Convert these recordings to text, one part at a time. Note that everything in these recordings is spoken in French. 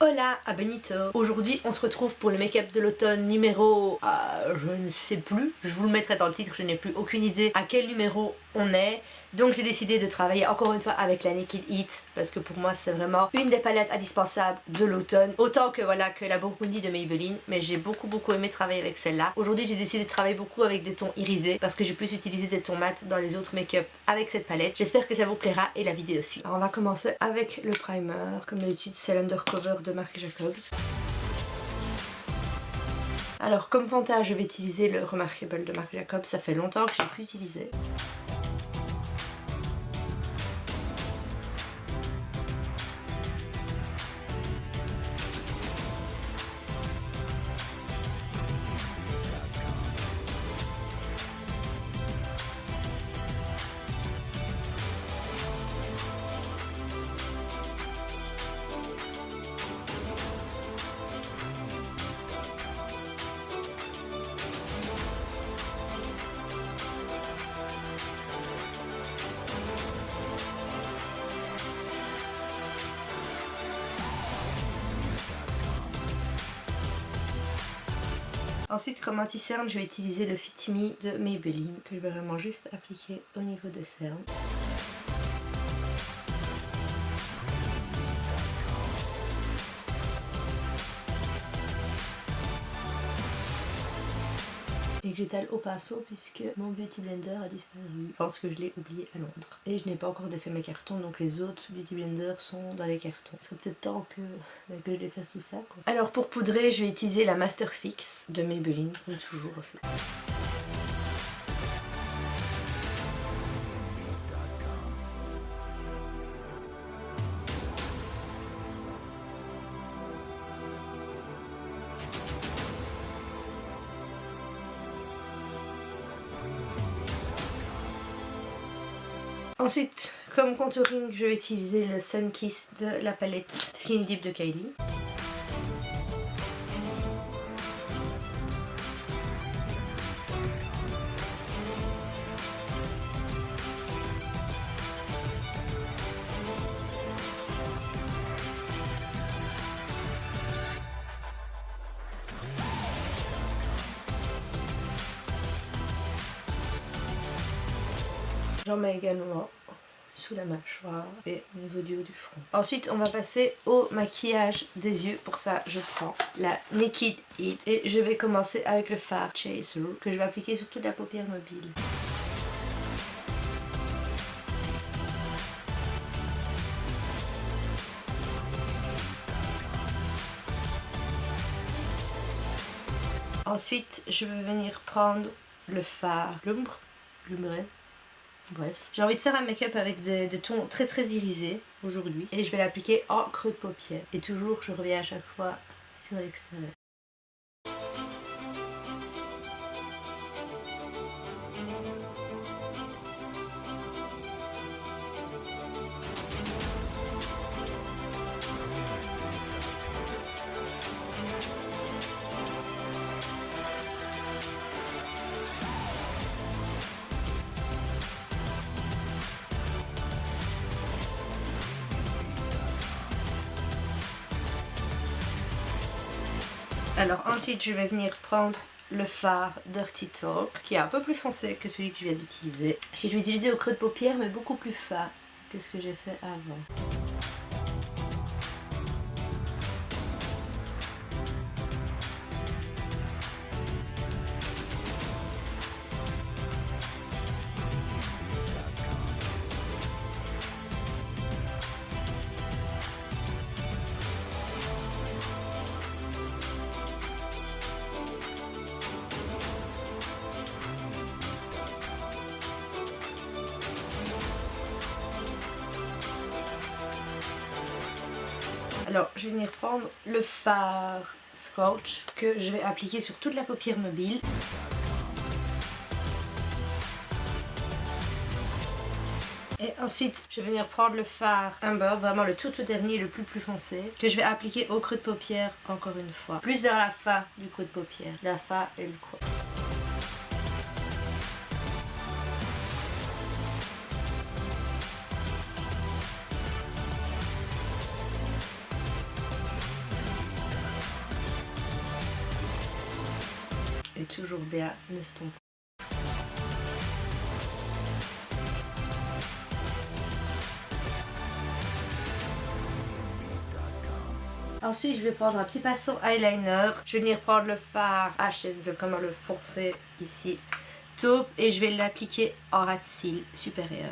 Hola à Benito. Aujourd'hui on se retrouve pour le make-up de l'automne numéro... je ne sais plus, je vous le mettrai dans le titre, je n'ai plus aucune idée à quel numéro on est. Donc j'ai décidé de travailler encore une fois avec la Naked Heat parce que pour moi c'est vraiment une des palettes indispensables de l'automne. Autant que voilà que la Burgundy de Maybelline, mais j'ai beaucoup aimé travailler avec celle-là. Aujourd'hui j'ai décidé de travailler beaucoup avec des tons irisés parce que j'ai pu utiliser des tons mat dans les autres make-up avec cette palette. J'espère que ça vous plaira et la vidéo suit. Alors on va commencer avec le primer. Comme d'habitude c'est l'Undercover de Marc Jacobs. Alors comme fond de teint je vais utiliser le Remarkable de Marc Jacobs, ça fait longtemps que j'ai pu utiliser. Ensuite comme anti-cerne je vais utiliser le Fit Me de Maybelline que je vais vraiment juste appliquer au niveau des cernes. Et que j'étale au pinceau puisque mon Beauty Blender a disparu. Je pense que je l'ai oublié à Londres. Et je n'ai pas encore défait mes cartons, donc les autres Beauty Blender sont dans les cartons. Ce serait peut-être temps que je défasse tout ça, quoi. Alors pour poudrer, je vais utiliser la Master Fix de Maybelline, comme toujours en fait. Ensuite, comme contouring, je vais utiliser le Sun Kiss de la palette Skin Deep de Kylie. J'en mets également sous la mâchoire et au niveau du haut du front. Ensuite on va passer au maquillage des yeux. Pour ça je prends la Naked Heat et je vais commencer avec le fard Chaser que je vais appliquer sur toute la paupière mobile. Ensuite je vais venir prendre le fard Lumbre. Bref, j'ai envie de faire un make-up avec des tons très irisés aujourd'hui et je vais l'appliquer en creux de paupière. Et toujours, je reviens à chaque fois sur l'extérieur. Alors ensuite je vais venir prendre le fard Dirty Talk qui est un peu plus foncé que celui que je viens d'utiliser. Que je vais utiliser au creux de paupière mais beaucoup plus fin que ce que j'ai fait avant. Alors je vais venir prendre le fard Scorch que je vais appliquer sur toute la paupière mobile. Et ensuite je vais venir prendre le fard Amber, vraiment le tout dernier, le plus foncé, que je vais appliquer au creux de paupière encore une fois. Plus vers la fin du creux de paupière, la fin et le coin. toujours bien estompé. Ensuite, je vais prendre un petit pinceau eyeliner. Je vais venir prendre le fard HS, de comment le foncer ici, taupe, et je vais l'appliquer en ras de cils supérieur.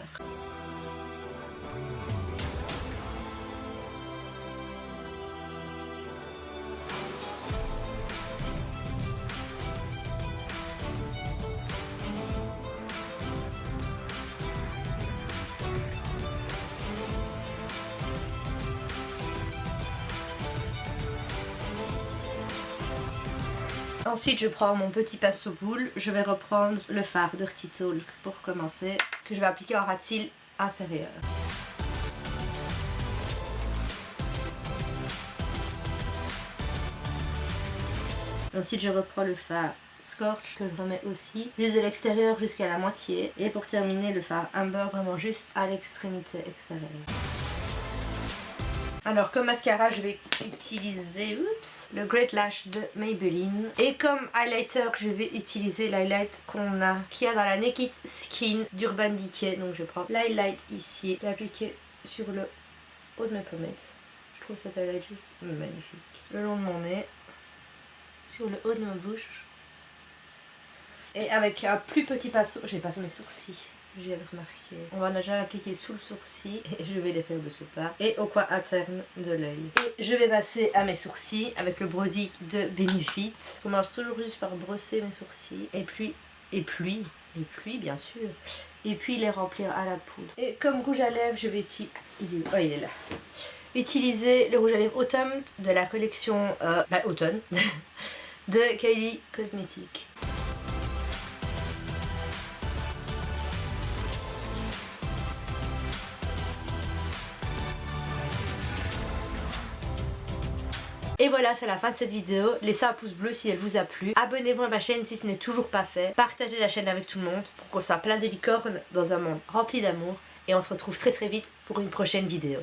Ensuite, je prends mon petit pinceau boule, je vais reprendre le fard Dirty Talk pour commencer, que je vais appliquer en ras de cils inférieur. Ensuite, je reprends le fard Scorch que je remets aussi, juste de l'extérieur jusqu'à la moitié. Et pour terminer, le fard Amber, vraiment juste à l'extrémité extérieure. Alors comme mascara, je vais utiliser le Great Lash de Maybelline. Et comme highlighter, je vais utiliser l'highlight qu'il y a dans la Naked Skin d'Urban Decay. Donc je prends l'highlight ici, l'appliquer sur le haut de mes pommettes. Je trouve cet highlight juste magnifique. Le long de mon nez, sur le haut de ma bouche. Et avec un plus petit pinceau, j'ai pas fait mes sourcils. Je viens de remarquer. On va déjà l'appliquer sous le sourcil et je vais les faire de ce pas et au coin interne de l'œil. Et je vais passer à mes sourcils avec le Brow-Zic de Benefit. Je commence toujours juste par brosser mes sourcils et puis bien sûr. Et puis les remplir à la poudre. Et comme rouge à lèvres, je vais il est là. Utiliser le rouge à lèvres Autumn de la collection Automne de Kylie Cosmetics. Et voilà, c'est la fin de cette vidéo. Laissez un pouce bleu si elle vous a plu. Abonnez-vous à ma chaîne si ce n'est toujours pas fait. Partagez la chaîne avec tout le monde pour qu'on soit plein de licornes dans un monde rempli d'amour. Et on se retrouve très vite pour une prochaine vidéo.